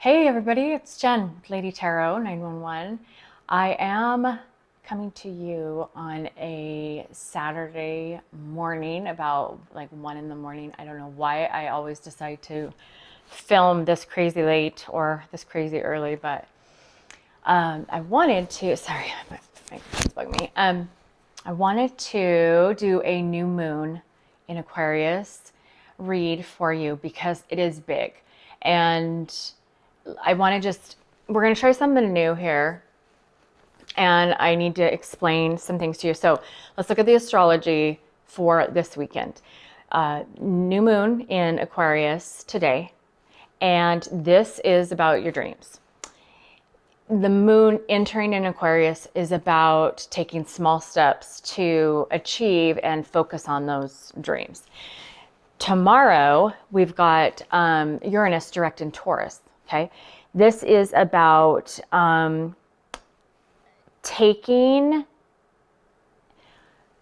Hey everybody, it's Jen, Lady Tarot 911. I am coming to you on a Saturday morning, about like 1 in the morning. I don't know why I always decide to film this crazy late or this crazy early, but I wanted to, sorry, my phone's bugging me. I wanted to do a new moon in Aquarius read for you because it is big. And I want to we're going to try something new here. And I need to explain some things to you. So let's look at the astrology for this weekend. New moon in Aquarius today. And this is about your dreams. The moon entering in Aquarius is about taking small steps to achieve and focus on those dreams. Tomorrow, we've got Uranus direct in Taurus. Okay, this is about taking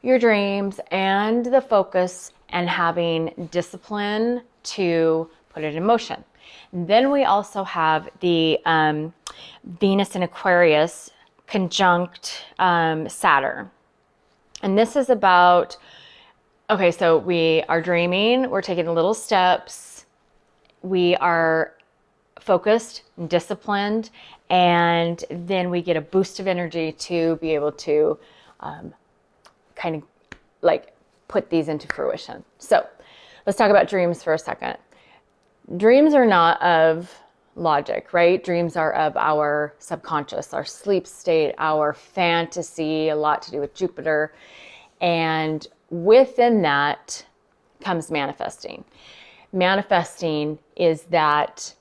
your dreams and the focus and having discipline to put it in motion. And then we also have the Venus in Aquarius conjunct Saturn. And this is about, okay, so we are dreaming, we're taking little steps, we are focused, disciplined, and then we get a boost of energy to be able to kind of like put these into fruition. So let's talk about dreams for a second. Dreams are not of logic, right? Dreams are of our subconscious, our sleep state, our fantasy, a lot to do with Jupiter. And within that comes manifesting. Manifesting is that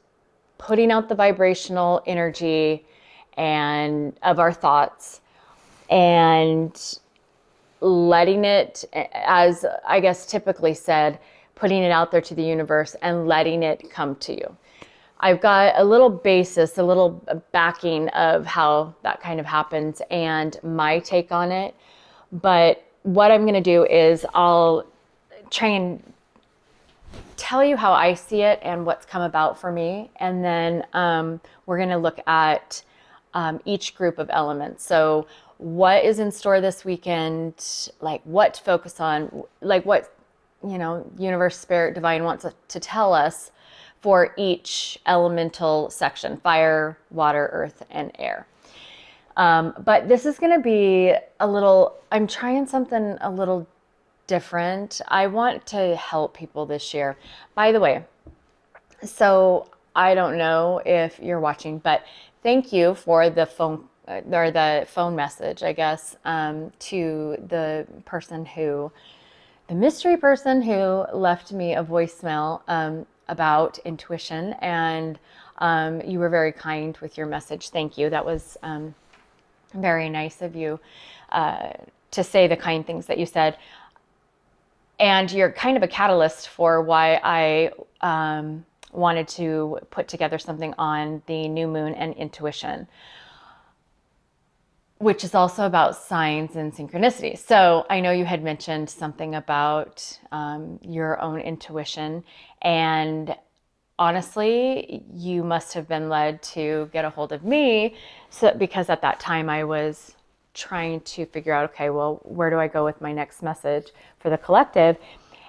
putting out the vibrational energy and of our thoughts and letting it, as I guess typically said, putting it out there to the universe and letting it come to you. I've got a little basis, a little backing of how that kind of happens and my take on it. But what I'm going to do is I'll try and tell you how I see it and what's come about for me. And then we're going to look at each group of elements. So what is in store this weekend, like what to focus on, like what, universe, spirit, divine wants to tell us for each elemental section: fire, water, earth, and air. But this is going to be I'm trying something a little different. I want to help people this year. By the way, so I don't know if you're watching, but thank you for the phone message, I guess, to the mystery person who left me a voicemail about intuition, and you were very kind with your message. Thank you. That was very nice of you to say the kind things that you said. And you're kind of a catalyst for why I wanted to put together something on the new moon and intuition, which is also about signs and synchronicities. So I know you had mentioned something about your own intuition, and honestly, you must have been led to get a hold of me, because at that time I was trying to figure out, okay, well, where do I go with my next message for the collective?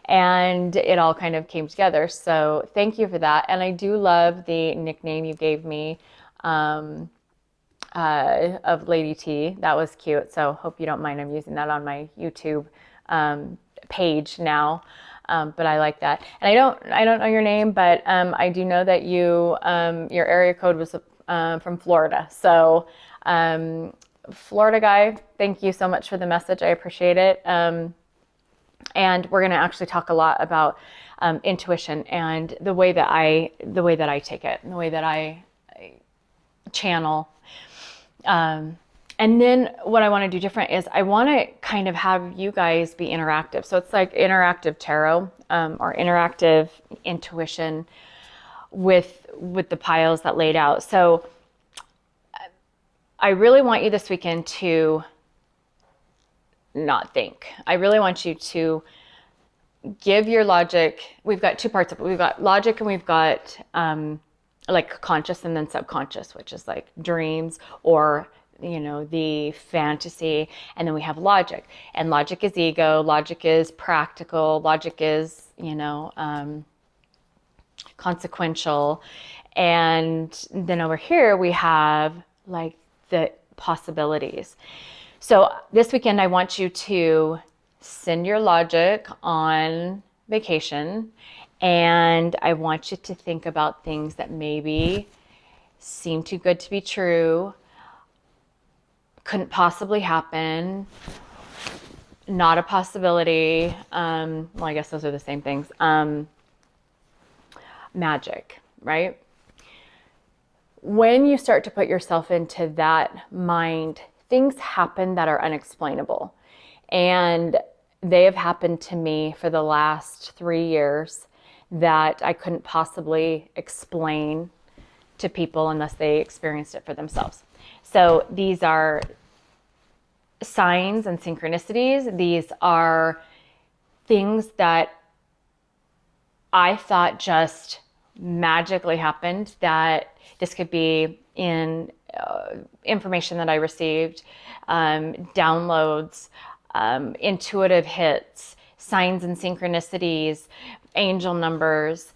And it all kind of came together. So thank you for that. And I do love the nickname you gave me of Lady T. That was cute. So hope you don't mind. I'm using that on my YouTube page now. But I like that. And I don't know your name, but I do know that your area code was from Florida. So Florida guy, thank you so much for the message. I appreciate it. And we're going to actually talk a lot about intuition and the way that I take it, and the way that I channel. And then what I want to do different is I want to kind of have you guys be interactive. So it's like interactive tarot or interactive intuition with the piles that laid out. So I really want you this weekend to not think. I really want you to give your logic. We've got two parts of it. We've got logic and we've got like conscious and then subconscious, which is like dreams or, you know, the fantasy. And then we have logic, and logic is ego, logic is practical, logic is, you know, consequential. And then over here we have like the possibilities. So this weekend I want you to send your logic on vacation, and I want you to think about things that maybe seem too good to be true, couldn't possibly happen, not a possibility. Well, I guess those are the same things. Magic, right? When you start to put yourself into that mind, things happen that are unexplainable. And they have happened to me for the last 3 years that I couldn't possibly explain to people unless they experienced it for themselves. So these are signs and synchronicities. These are things that I thought just magically happened, that this could be in information that I received, downloads, intuitive hits, signs and synchronicities, angel numbers,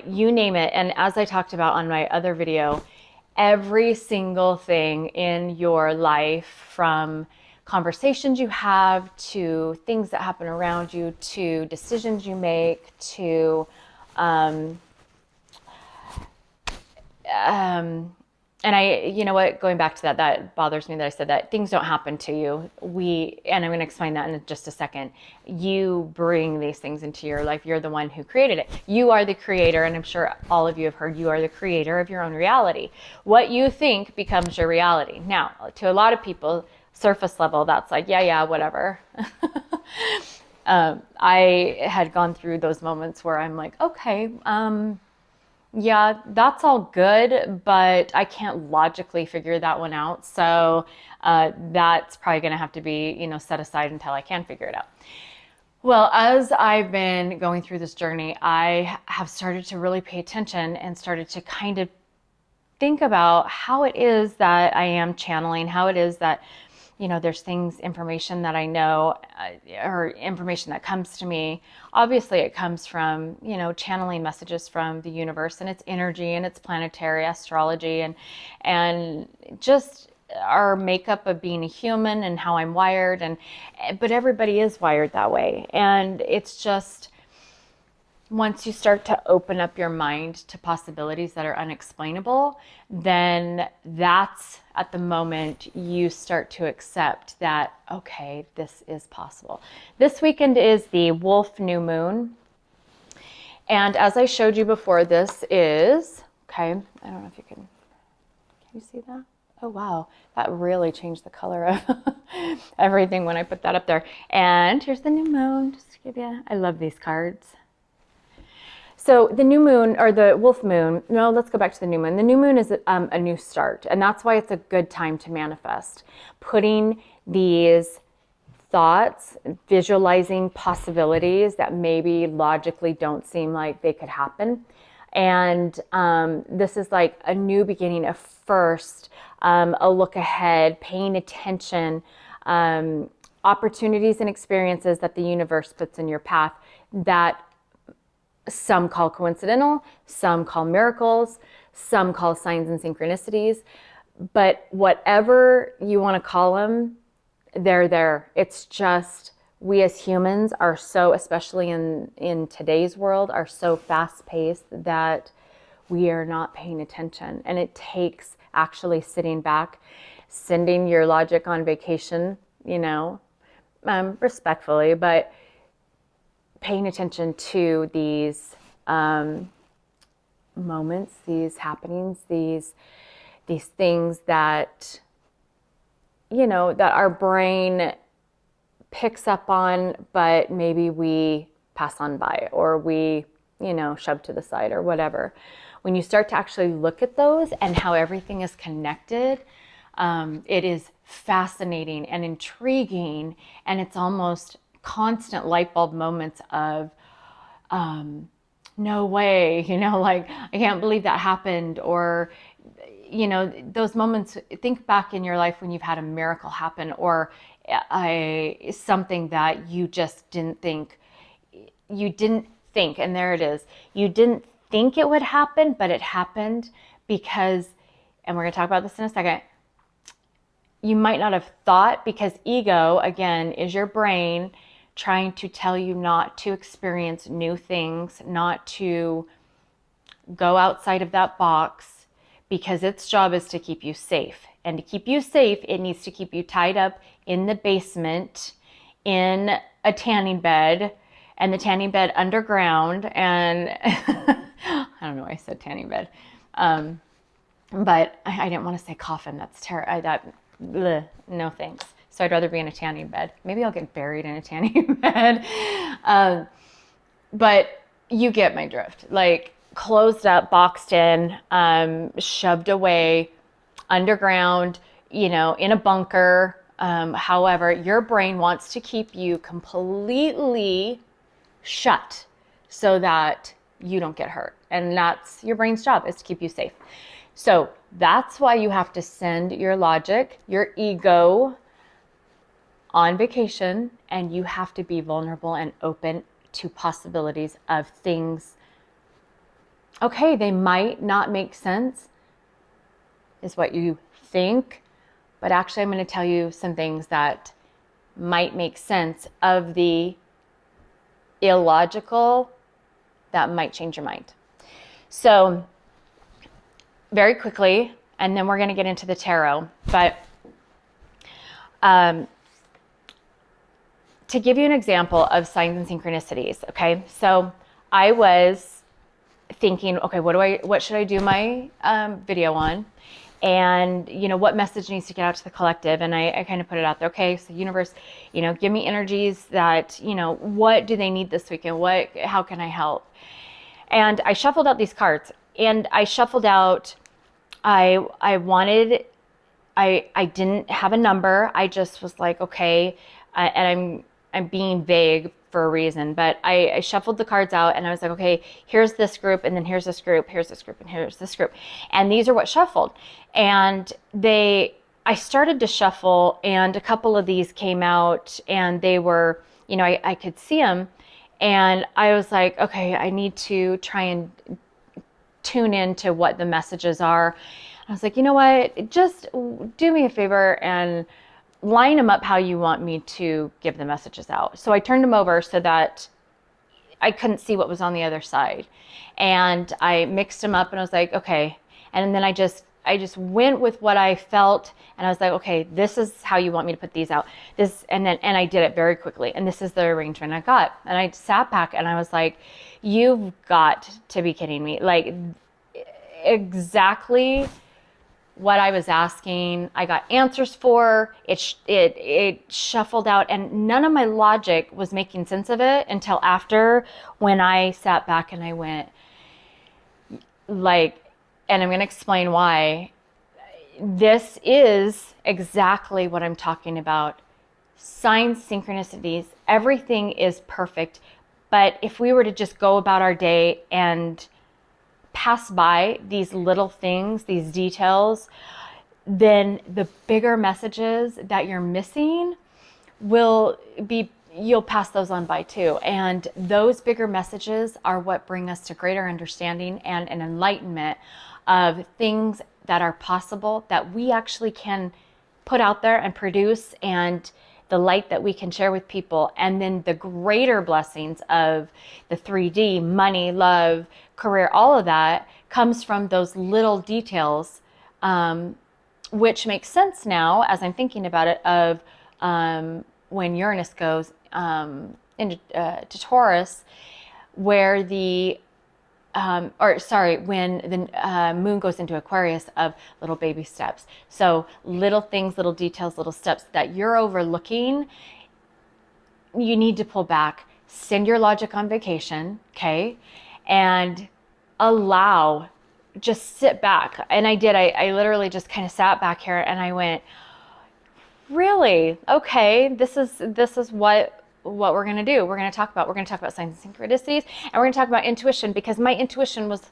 you name it. And as I talked about on my other video, every single thing in your life, from conversations you have to things that happen around you to decisions you make to and you know what, going back to that bothers me that I said that things don't happen to you. And I'm going to explain that in just a second. You bring these things into your life. You're the one who created it. You are the creator. And I'm sure all of you have heard, you are the creator of your own reality. What you think becomes your reality. Now, to a lot of people, surface level, that's like, yeah, whatever. I had gone through those moments where I'm like, okay, yeah, that's all good, but I can't logically figure that one out. So that's probably going to have to be, you know, set aside until I can figure it out. Well, as I've been going through this journey, I have started to really pay attention and started to kind of think about how it is that I am channeling, how it is that, you know, there's things, information that I know, or information that comes to me. Obviously, it comes from, you know, channeling messages from the universe and its energy and its planetary astrology and just our makeup of being a human and how I'm wired. But everybody is wired that way. And it's just, once you start to open up your mind to possibilities that are unexplainable, then that's at the moment you start to accept that, okay, this is possible. This weekend is the Wolf New Moon. And as I showed you before, this is, okay, I don't know if can you see that? Oh, wow. That really changed the color of everything when I put that up there. And here's the new moon, just to give you, I love these cards. So the new moon, or the wolf moon, no, let's go back to the new moon. The new moon is a new start, and that's why it's a good time to manifest. Putting these thoughts, visualizing possibilities that maybe logically don't seem like they could happen. And this is like a new beginning, a first, a look ahead, paying attention, opportunities and experiences that the universe puts in your path that some call coincidental, some call miracles, some call signs and synchronicities. But whatever you want to call them, they're there. It's just, we as humans are so, especially in today's world, are so fast paced that we are not paying attention. And it takes actually sitting back, sending your logic on vacation, you know, respectfully, but paying attention to these moments, these happenings, these things that, you know, that our brain picks up on, but maybe we pass on by, or we, you know, shove to the side or whatever. When you start to actually look at those and how everything is connected, it is fascinating and intriguing, and it's almost constant light bulb moments of no way, like, I can't believe that happened. Or, those moments, think back in your life when you've had a miracle happen, or something that you just didn't think, and there it is. You didn't think it would happen, but it happened because, and we're going to talk about this in a second, you might not have thought, because ego, again, is your brain trying to tell you not to experience new things, not to go outside of that box, because its job is to keep you safe. And to keep you safe, it needs to keep you tied up in the basement, in a tanning bed, and the tanning bed underground. And I don't know why I said tanning bed. But I didn't want to say coffin. That's terrible. No thanks. So I'd rather be in a tanning bed. Maybe I'll get buried in a tanning bed. But you get my drift. Like, closed up, boxed in, shoved away, underground, in a bunker. However, your brain wants to keep you completely shut so that you don't get hurt. And that's your brain's job, is to keep you safe. So that's why you have to send your logic, your ego, on vacation, and you have to be vulnerable and open to possibilities of things. Okay, they might not make sense, is what you think, but actually I'm going to tell you some things that might make sense of the illogical that might change your mind. So very quickly, and then we're going to get into the tarot, but to give you an example of signs and synchronicities, okay? So I was thinking, okay, what should I do my video on? And, what message needs to get out to the collective? And I kind of put it out there. Okay, so universe, give me energies that, what do they need this weekend? How can I help? And I shuffled out these cards, and I shuffled out, I didn't have a number. I just was like, okay, and I'm being vague for a reason, but I shuffled the cards out, and I was like, okay, here's this group, and then here's this group, here's this group, and here's this group. And these are what shuffled. And I started to shuffle, and a couple of these came out, and they were, I could see them. And I was like, okay, I need to try and tune into what the messages are. I was like, you know what, just do me a favor and line them up how you want me to give the messages out. So I turned them over so that I couldn't see what was on the other side. And I mixed them up, and I was like, okay. And then I just went with what I felt, and I was like, okay, this is how you want me to put these out. And I did it very quickly. And this is the arrangement I got. And I sat back, and I was like, you've got to be kidding me. Like, exactly what I was asking, I got answers for. It shuffled out, and none of my logic was making sense of it until after, when I sat back and I went, like, and I'm going to explain why. This is exactly what I'm talking about. Signs, synchronicities, everything is perfect. But if we were to just go about our day and pass by these little things, these details, then the bigger messages that you're missing you'll pass those on by too. And those bigger messages are what bring us to greater understanding and an enlightenment of things that are possible, that we actually can put out there and produce, and the light that we can share with people. And then the greater blessings of the 3D, money, love, career, all of that comes from those little details, which makes sense now as I'm thinking about it, of when Uranus goes into Taurus, where when the moon goes into Aquarius, of little baby steps. So little things, little details, little steps that you're overlooking, you need to pull back, send your logic on vacation, okay? And just sit back. And I did, I literally just kind of sat back here, and I went, really? Okay, this is what what we're going to do. We're going to talk about signs and synchronicities, and we're going to talk about intuition, because my intuition was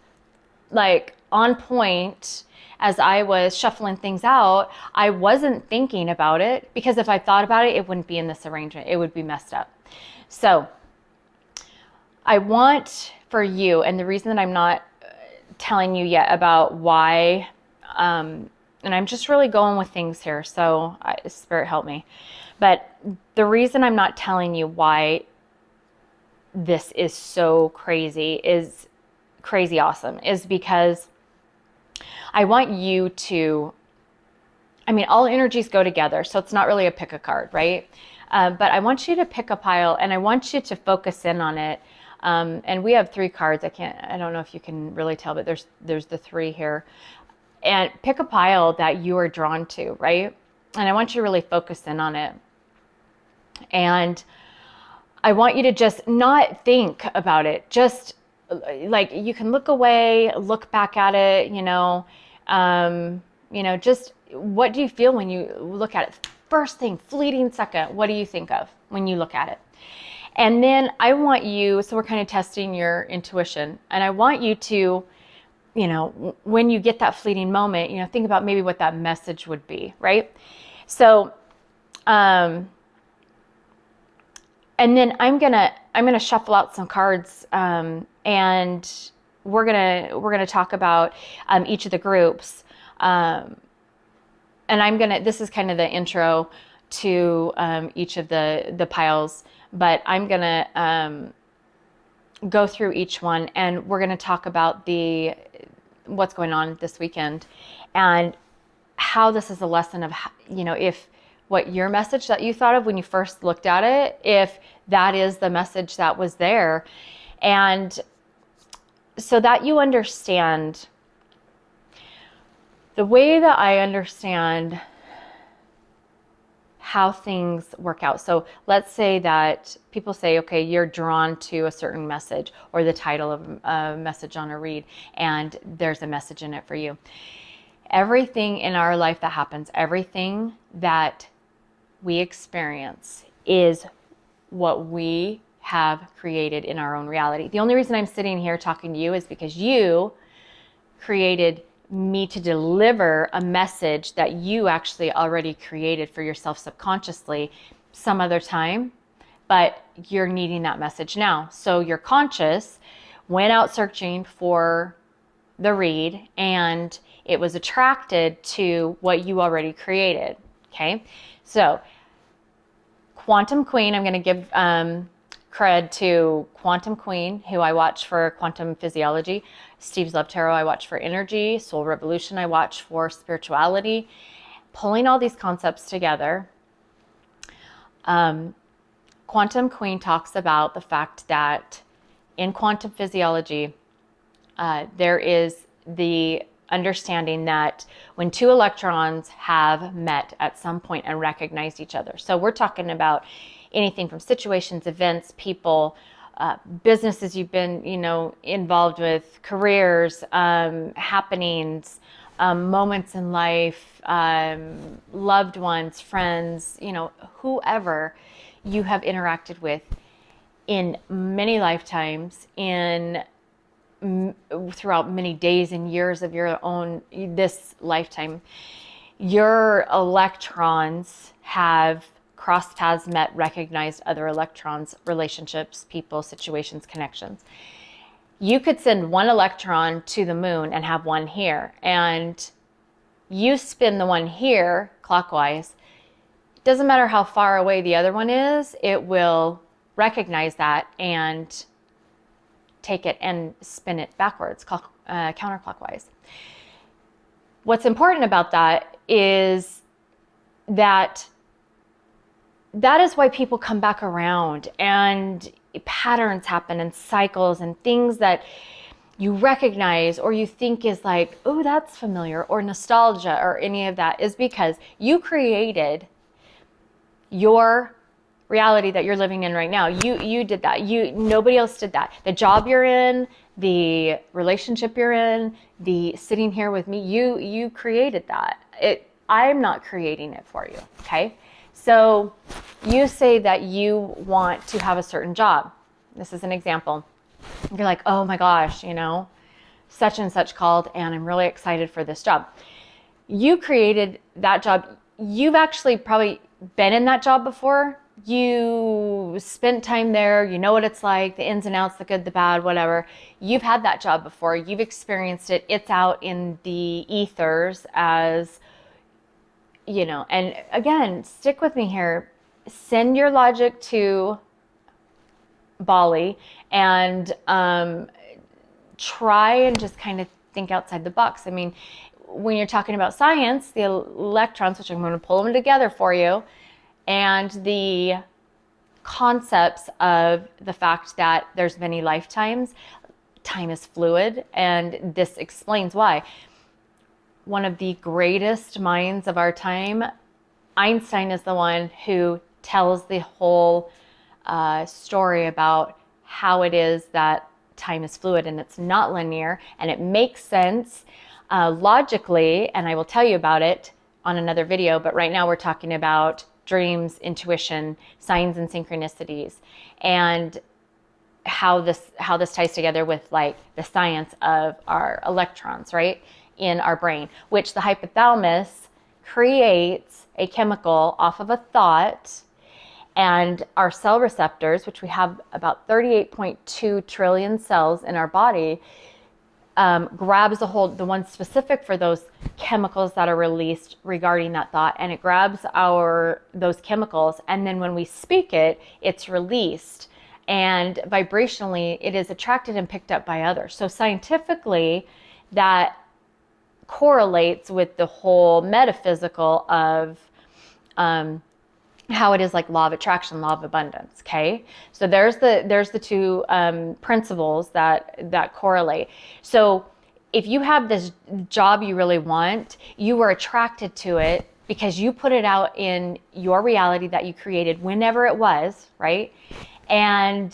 like on point as I was shuffling things out. I wasn't thinking about it, because if I thought about it, it wouldn't be in this arrangement. It would be messed up. So I want for you, and the reason that I'm not telling you yet about why, and I'm just really going with things here, so Spirit help me. But the reason I'm not telling you why this is so crazy awesome is because I want you to, I mean, all energies go together, so it's not really a pick a card, right? But I want you to pick a pile, and I want you to focus in on it. And we have 3 cards. I don't know if you can really tell, but there's the 3 here. And pick a pile that you are drawn to, right? And I want you to really focus in on it. And I want you to just not think about it. Just like, you can look away, look back at it, just what do you feel when you look at it? First thing, fleeting second, what do you think of when you look at it? And then I want you, so we're kind of testing your intuition, and I want you to, when you get that fleeting moment, think about maybe what that message would be, right? So, and then I'm gonna shuffle out some cards, and we're gonna talk about each of the groups, and this is kind of the intro to each of the piles, but I'm gonna go through each one, and we're gonna talk about what's going on this weekend, and how this is a lesson of, if what your message that you thought of when you first looked at it, if that is the message that was there. And so that you understand the way that I understand how things work out. So let's say that people say, okay, you're drawn to a certain message, or the title of a message on a read, and there's a message in it for you. Everything in our life that happens, everything that we experience is what we have created in our own reality. The only reason I'm sitting here talking to you is because you created me to deliver a message that you actually already created for yourself subconsciously some other time, but you're needing that message now. So your conscious went out searching for the read, and it was attracted to what you already created. Okay, so Quantum Queen, I'm going to give cred to Quantum Queen, who I watch for quantum physiology. Steve's Love Tarot, I watch for energy. Soul Revolution, I watch for spirituality. Pulling all these concepts together, Quantum Queen talks about the fact that in quantum physiology, there is the understanding that when 2 electrons have met at some point and recognized each other. So we're talking about anything from situations, events, people, businesses you've been, involved with, careers, happenings, moments in life, loved ones, friends, whoever you have interacted with in many lifetimes, throughout many days and years of this lifetime, your electrons have crossed paths, met, recognized other electrons, relationships, people, situations, connections. You could send 1 electron to the moon and have 1 here, and you spin the 1 here clockwise. It doesn't matter how far away the other one is, it will recognize that and take it and spin it backwards, counterclockwise. What's important about that is that is why people come back around, and patterns happen, and cycles, and things that you recognize or you think is like, oh, that's familiar, or nostalgia, or any of that, is because you created your reality that you're living in right now. You did that. Nobody else did that. The job you're in, the relationship you're in, the sitting here with me, you created that. I'm not creating it for you, okay? So you say that you want to have a certain job. This is an example. You're like, oh my gosh, you know, such and such called, and I'm really excited for this job. You created that job. You've actually probably been in that job before. You spent time there. You know what it's like, the ins and outs, the good, the bad, whatever. You've had that job before. You've experienced it. It's out in the ethers as, you know, and again, stick with me here. Send your logic to Bali and try and just kind of think outside the box. I mean, when you're talking about science, the electrons, which I'm going to pull them together for you, and the concepts of the fact that there's many lifetimes, time is fluid, and this explains why. One of the greatest minds of our time, Einstein, is the one who tells the whole story about how it is that time is fluid and it's not linear, and it makes sense logically, and I will tell you about it on another video, but right now we're talking about dreams, intuition, signs and synchronicities, and how this ties together with like the science of our electrons, right, in our brain, which the hypothalamus creates a chemical off of a thought, and our cell receptors, which we have about 38.2 trillion cells in our body, grabs a hold, the one specific for those chemicals that are released regarding that thought, and it grabs those chemicals, and then when we speak it, it's released, and vibrationally it is attracted and picked up by others. So scientifically, that correlates with the whole metaphysical of how it is like law of attraction, law of abundance. Okay, so there's the two principles that correlate. So if you have this job you really want, you were attracted to it because you put it out in your reality that you created whenever it was, right? And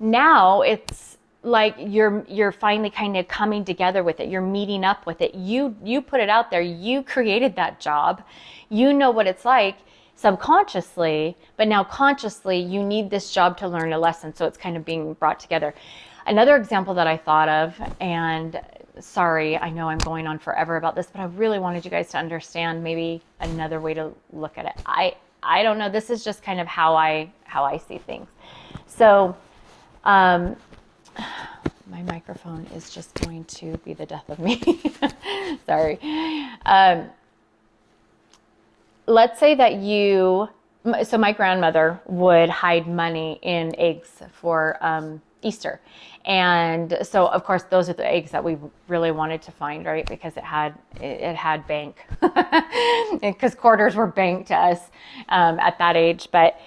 now it's like you're finally kind of coming together with it. You're meeting up with it. You put it out there. You created that job. You know what it's like subconsciously, but now consciously you need this job to learn a lesson. So it's kind of being brought together. Another example that I thought of, and sorry, I know I'm going on forever about this, but I really wanted you guys to understand maybe another way to look at it. I don't know. This is just kind of how I see things. So, my microphone is just going to be the death of me. Sorry. Let's say that so my grandmother would hide money in eggs for Easter. And so of course those are the eggs that we really wanted to find, right? Because it had bank, because quarters were bank to us at that age. But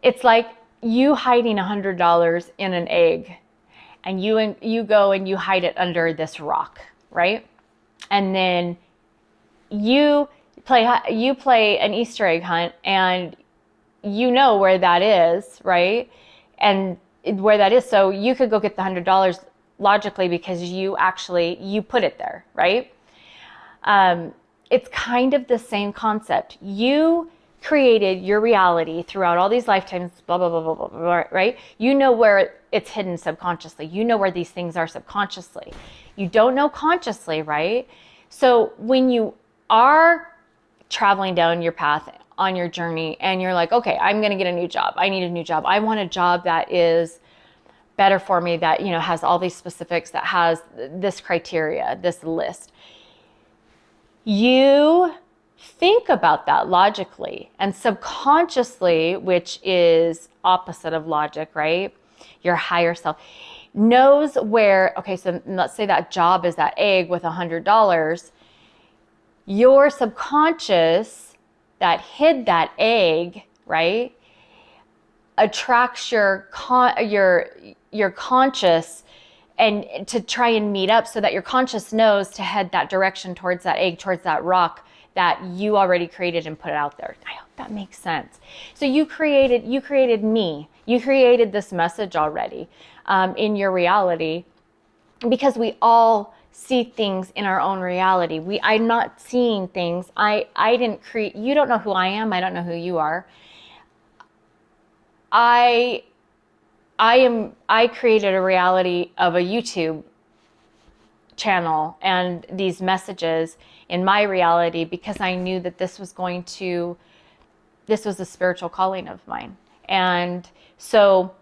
it's like you hiding $100 in an egg, and you go and you hide it under this rock, right? And then you play an Easter egg hunt, and you know where that is, right? And where that is, so you could go get the $100 logically because you put it there, right? It's kind of the same concept. You created your reality throughout all these lifetimes, blah, blah, blah, blah, blah, blah, right? You know where it's hidden subconsciously. You know where these things are subconsciously. You don't know consciously, right? So when you are traveling down your path on your journey and you're like, okay, I'm going to get a new job. I need a new job. I want a job that is better for me, that, you know, has all these specifics, that has this criteria, this list. You think about that logically, and subconsciously, which is opposite of logic, right? Your higher self knows where, okay, so let's say that job is that egg with $100. Your subconscious that hid that egg, right, attracts your conscious, and to try and meet up so that your conscious knows to head that direction towards that egg, towards that rock that you already created and put it out there. I hope that makes sense. So you created me. You created this message already in your reality, because we all see things in our own reality. I'm not seeing things. I didn't create, you don't know who I am. I don't know who you are. I created a reality of a YouTube channel and these messages in my reality because I knew that this was a spiritual calling of mine. And so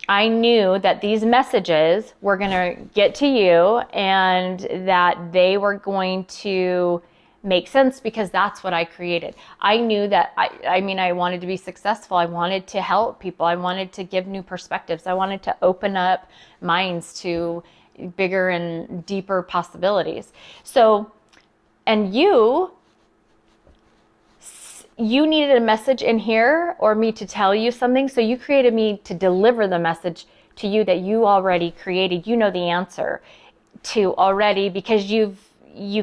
I knew that these messages were going to get to you and that they were going to make sense because that's what I created. I knew that, I wanted to be successful. I wanted to help people. I wanted to give new perspectives. I wanted to open up minds to bigger and deeper possibilities. So, and you needed a message in here or me to tell you something. So you created me to deliver the message to you that you already created. You know the answer to already because you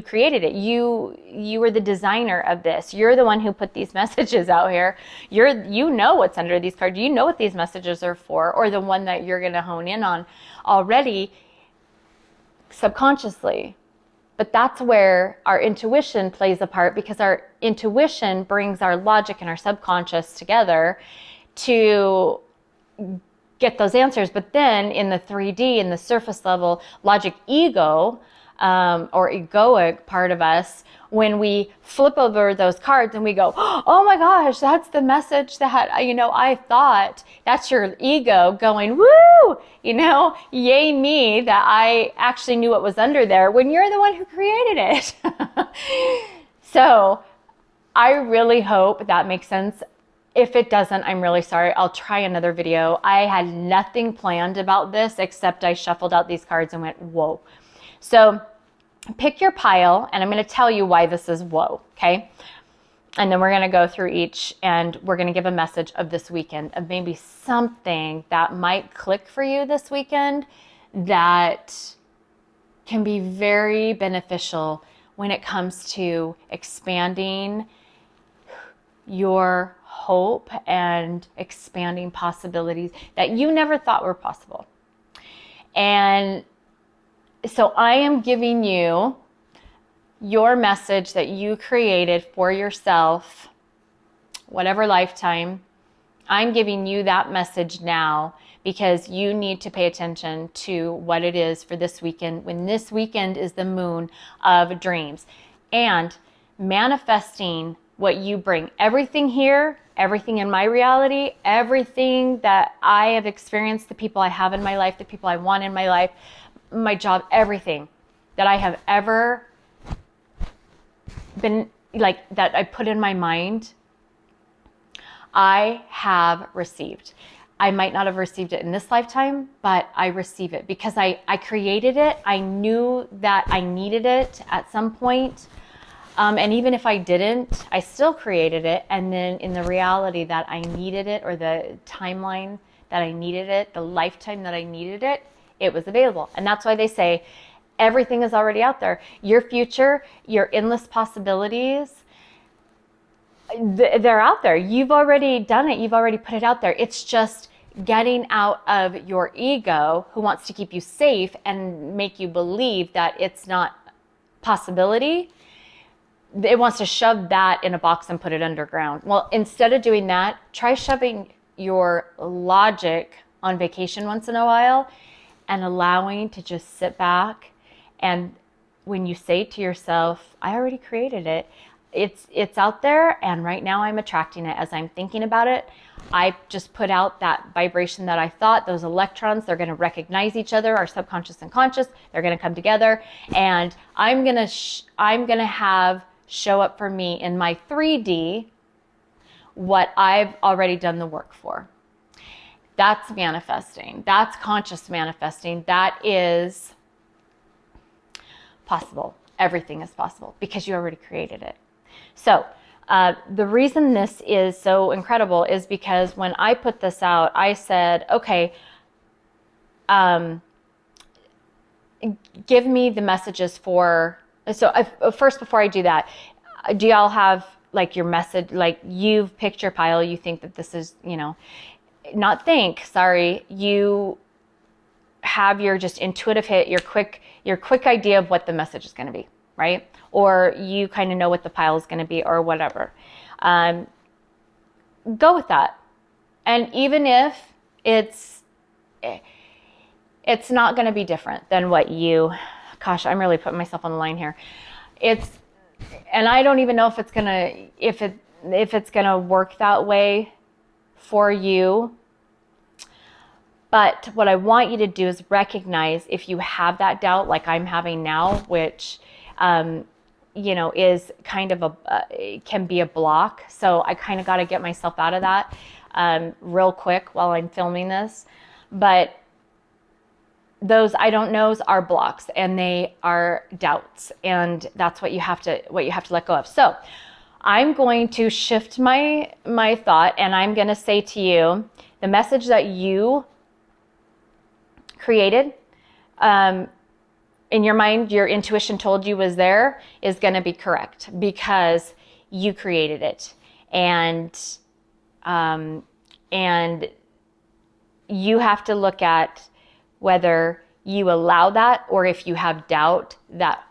created it. You were the designer of this. You're the one who put these messages out here. You know what's under these cards. You know what these messages are for, or the one that you're going to hone in on already subconsciously. But that's where our intuition plays a part because our intuition brings our logic and our subconscious together to get those answers. But then in the 3D, in the surface level, logic ego, or egoic part of us, when we flip over those cards and we go, oh my gosh, that's the message that, I thought. That's your ego going, woo, yay me that I actually knew what was under there when you're the one who created it. So I really hope that makes sense. If it doesn't, I'm really sorry. I'll try another video. I had nothing planned about this except I shuffled out these cards and went, whoa. So pick your pile, and I'm going to tell you why this is whoa, okay? And then we're going to go through each, and we're going to give a message of this weekend, of maybe something that might click for you this weekend that can be very beneficial when it comes to expanding your hope and expanding possibilities that you never thought were possible. And so I am giving you your message that you created for yourself, whatever lifetime. I'm giving you that message now because you need to pay attention to what it is for this weekend, when this weekend is the moon of dreams. And manifesting what you bring. Everything here, everything in my reality, everything that I have experienced, the people I have in my life, the people I want in my life, my job, everything that I have ever been that I put in my mind, I have received. I might not have received it in this lifetime, but I receive it because I created it. I knew that I needed it at some point. And even if I didn't, I still created it. And then in the reality that I needed it, or the timeline that I needed it, the lifetime that I needed it, it was available. And that's why they say everything is already out there. Your future, your endless possibilities, they're out there. You've already done it. You've already put it out there. It's just getting out of your ego, who wants to keep you safe and make you believe that it's not possibility. It wants to shove that in a box and put it underground. Well, instead of doing that, try shoving your logic on vacation once in a while and allowing to just sit back. And when you say to yourself, I already created it, it's out there, and right now I'm attracting it. As I'm thinking about it, I just put out that vibration that I thought. Those electrons, they're going to recognize each other, our subconscious and conscious. They're going to come together, and I'm going to have show up for me in my 3D what I've already done the work for. That's manifesting. That's conscious manifesting. That is possible. Everything is possible because you already created it. So the reason this is so incredible is because when I put this out, I said, okay, give me the messages for, so first, before I do that, do y'all have like your message, like you've picked your pile, you think that this is, not think, sorry, you have your just intuitive hit, your quick idea of what the message is going to be, right? Or you kind of know what the pile is going to be or whatever. Go with that. And even if it's not going to be different than what you, gosh, I'm really putting myself on the line here. And I don't even know if it's going to work that way for you. But what I want you to do is recognize if you have that doubt, like I'm having now, which, is kind of can be a block. So I kind of got to get myself out of that real quick while I'm filming this. But those I don't knows are blocks, and they are doubts, and that's what you have to let go of. So I'm going to shift my thought, and I'm going to say to you, the message that you created, in your mind, your intuition told you was there, is going to be correct because you created it, and you have to look at whether you allow that or if you have doubt that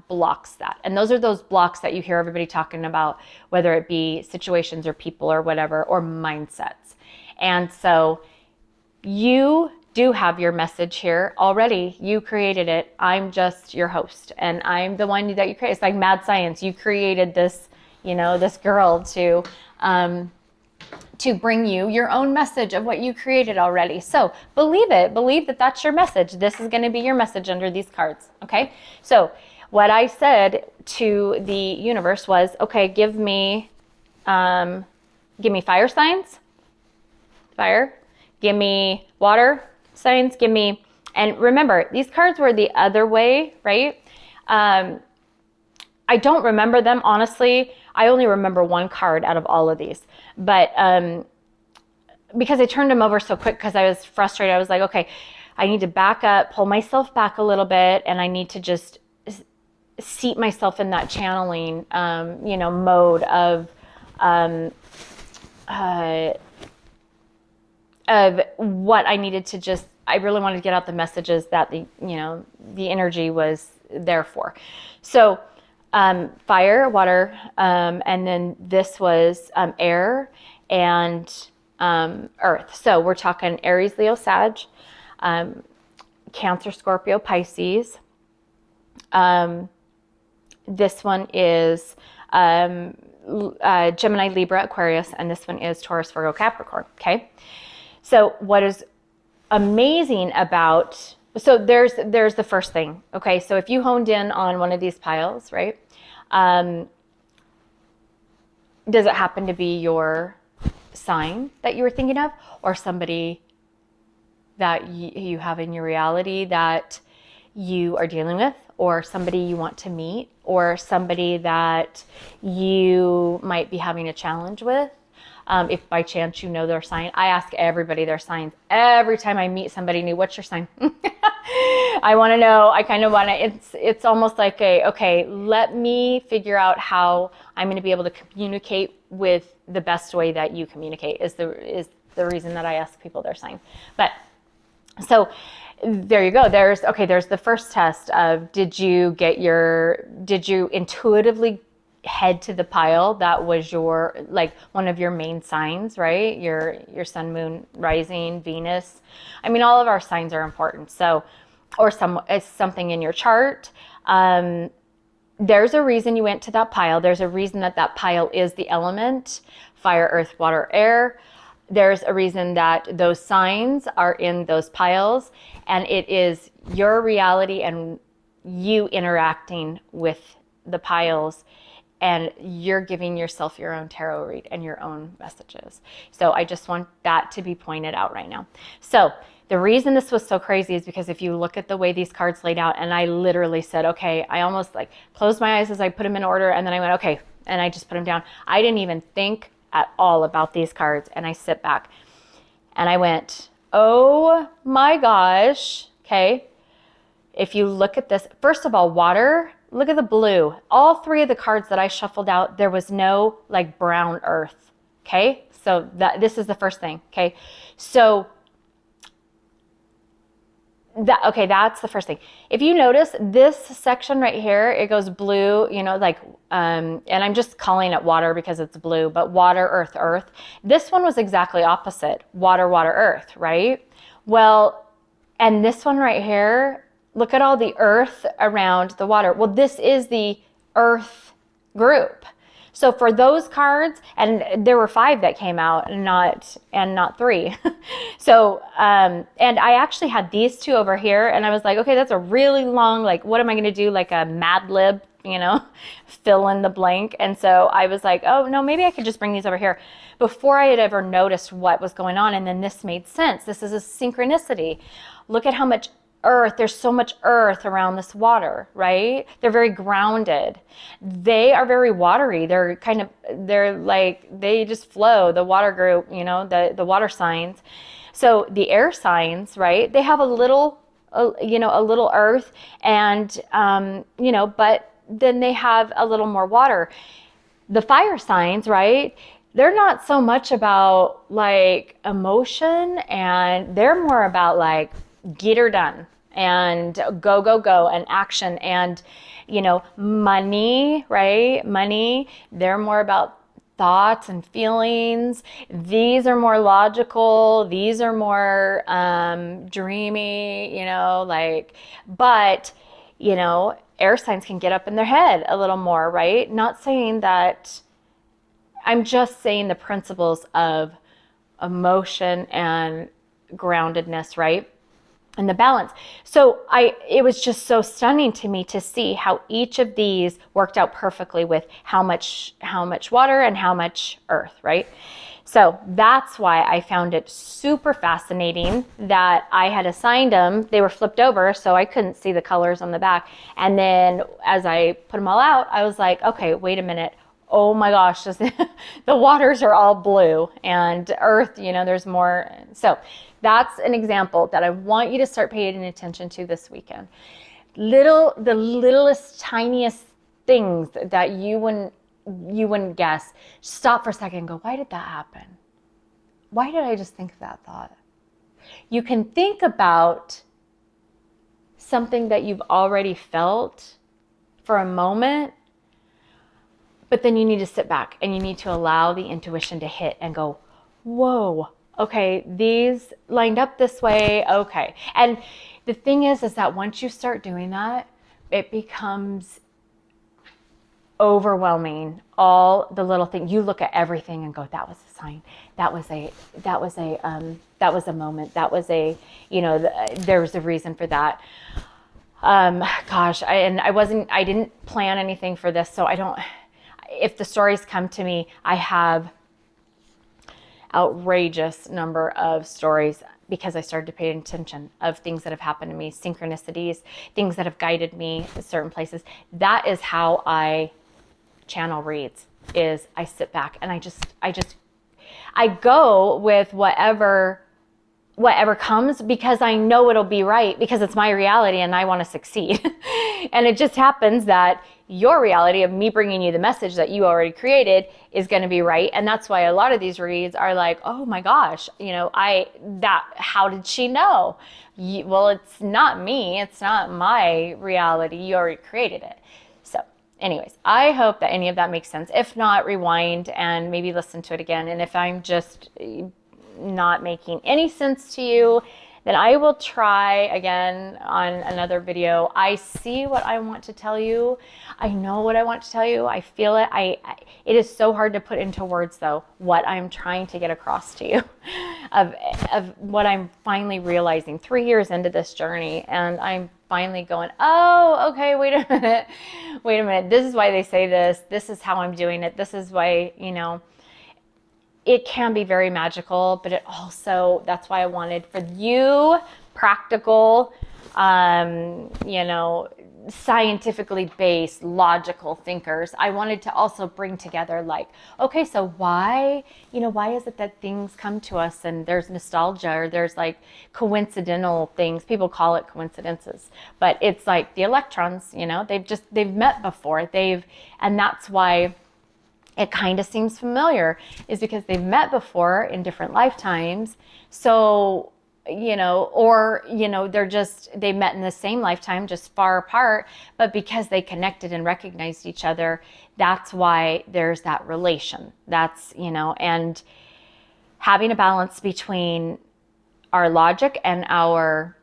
blocks that. And those are those blocks that you hear everybody talking about, whether it be situations or people or whatever, or mindsets. And so you do have your message here already. You created it. I'm just your host, and I'm the one that you create. It's like mad science. You created this, this girl to bring you your own message of what you created already. So believe it. Believe that that's your message. This is going to be your message under these cards. Okay. So what I said to the universe was, okay, give me fire signs, fire, give me water signs, and remember, these cards were the other way, right? I don't remember them, honestly. I only remember one card out of all of these, but because I turned them over so quick because I was frustrated. I was like, okay, I need to back up, pull myself back a little bit, and I need to just seat myself in that channeling, mode of what I needed to just, I really wanted to get out the messages that the energy was there for. So fire, water, and then this was air and earth. So we're talking Aries, Leo, Sag, Cancer, Scorpio, Pisces. This one is Gemini, Libra, Aquarius, and this one is Taurus, Virgo, Capricorn. Okay. So what is amazing about, so there's the first thing. Okay. So if you honed in on one of these piles, right? Does it happen to be your sign that you were thinking of, or somebody that you have in your reality that you are dealing with, or somebody you want to meet, or somebody that you might be having a challenge with? If by chance you know their sign. I ask everybody their signs. Every time I meet somebody new, what's your sign? I want to know. I kind of want to, it's almost like okay, let me figure out how I'm going to be able to communicate with the best way that you communicate is the reason that I ask people their sign. But so there you go. There's the first test of did you intuitively head to the pile that was your, like, one of your main signs, right? Your sun, moon, rising, Venus. I mean, all of our signs are important. So, or something in your chart. There's a reason you went to that pile. There's a reason that pile is the element, fire, earth, water, air. There's a reason that those signs are in those piles, and it is your reality and you interacting with the piles, and you're giving yourself your own tarot read and your own messages. So I just want that to be pointed out right now. So the reason this was so crazy is because if you look at the way these cards laid out, and I literally said, okay, I almost like closed my eyes as I put them in order, and then I went, okay, and I just put them down. I didn't even think at all about these cards, and I sit back and I went, oh my gosh, okay. If you look at this, first of all, water, look at the blue. All three of the cards that I shuffled out, there was no like brown earth, okay? So this is the first thing, okay? So Okay, that's the first thing. If you notice this section right here, it goes blue, you know, like, and I'm just calling it water because it's blue, but water, earth, earth. This one was exactly opposite, water, water, earth, right? Well, and this one right here, look at all the earth around the water. Well, this is the earth group. So for those cards, and there were 5 that came out and not 3. So, and I actually had these 2 over here, and I was like, okay, that's a really long, like, what am I going to do? Like a Mad Lib, you know, fill in the blank. And so I was like, oh no, maybe I could just bring these over here before I had ever noticed what was going on. And then this made sense. This is a synchronicity. Look at how much earth, there's so much earth around this water, right? They're very grounded. They are very watery. They're like, they just flow, the water group, you know, the water signs. So the air signs, right? They have a little earth and, you know, but then they have a little more water. The fire signs, right? They're not so much about like emotion, and they're more about like, get her done and go, go, go, and action. And, you know, money, right? Money, they're more about thoughts and feelings. These are more logical. These are more dreamy, you know, like, but, you know, air signs can get up in their head a little more, right? Not saying that, I'm just saying the principles of emotion and groundedness, right? And the balance. So it was just so stunning to me to see how each of these worked out perfectly with how much water and how much earth, right? So that's why I found it super fascinating that I had assigned them. They were flipped over, so I couldn't see the colors on the back. And then as I put them all out, I was like, okay, wait a minute. Oh my gosh, the waters are all blue, and earth, you know, there's more. So that's an example that I want you to start paying attention to this weekend. The littlest, tiniest things that you wouldn't guess. Stop for a second and go, why did that happen? Why did I just think of that thought? You can think about something that you've already felt for a moment, but then you need to sit back and you need to allow the intuition to hit and go, whoa, okay, these lined up this way, okay. And the thing is that once you start doing that, it becomes overwhelming. All the little things, you look at everything and go, that was a sign. That was a moment. That was a, you know, there was a reason for that. Gosh, I didn't plan anything for this, so if the stories come to me, I have outrageous number of stories because I started to pay attention of things that have happened to me, synchronicities, things that have guided me to certain places. That is how I channel reads, is I sit back and I go with whatever comes because I know it'll be right because it's my reality and I want to succeed. And it just happens that your reality of me bringing you the message that you already created is going to be right. And that's why a lot of these reads are like, oh my gosh, you know, how did she know? Well, it's not me. It's not my reality. You already created it. So anyways, I hope that any of that makes sense. If not, rewind and maybe listen to it again. And if I'm just not making any sense to you, then I will try again on another video. I see what I want to tell you. I know what I want to tell you. I feel it. It is so hard to put into words though, what I'm trying to get across to you of what I'm finally realizing 3 years into this journey. And I'm finally going, oh, okay, wait a minute. This is why they say this. This is how I'm doing it. This is why, you know, it can be very magical, but it also, that's why I wanted for you, practical, you know, scientifically based, logical thinkers. I wanted to also bring together like, okay, so why is it that things come to us and there's nostalgia or there's like coincidental things? People call it coincidences, but it's like the electrons, you know, they've met before, and that's why it kind of seems familiar, is because they've met before in different lifetimes. So or, they met in the same lifetime, just far apart, but because they connected and recognized each other, that's why there's that relation. That's, and having a balance between our logic and our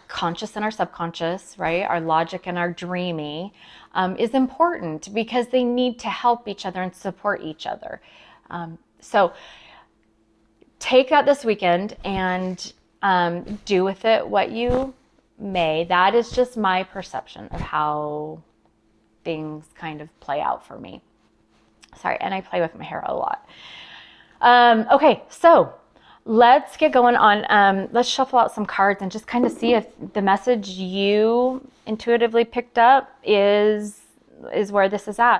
conscious and our subconscious, right? Our logic and our dreamy is important because they need to help each other and support each other. So take that this weekend and do with it what you may. That is just my perception of how things kind of play out for me. Sorry, and I play with my hair a lot. Okay, so let's get going on. Let's shuffle out some cards and just kind of see if the message you intuitively picked up is where this is at.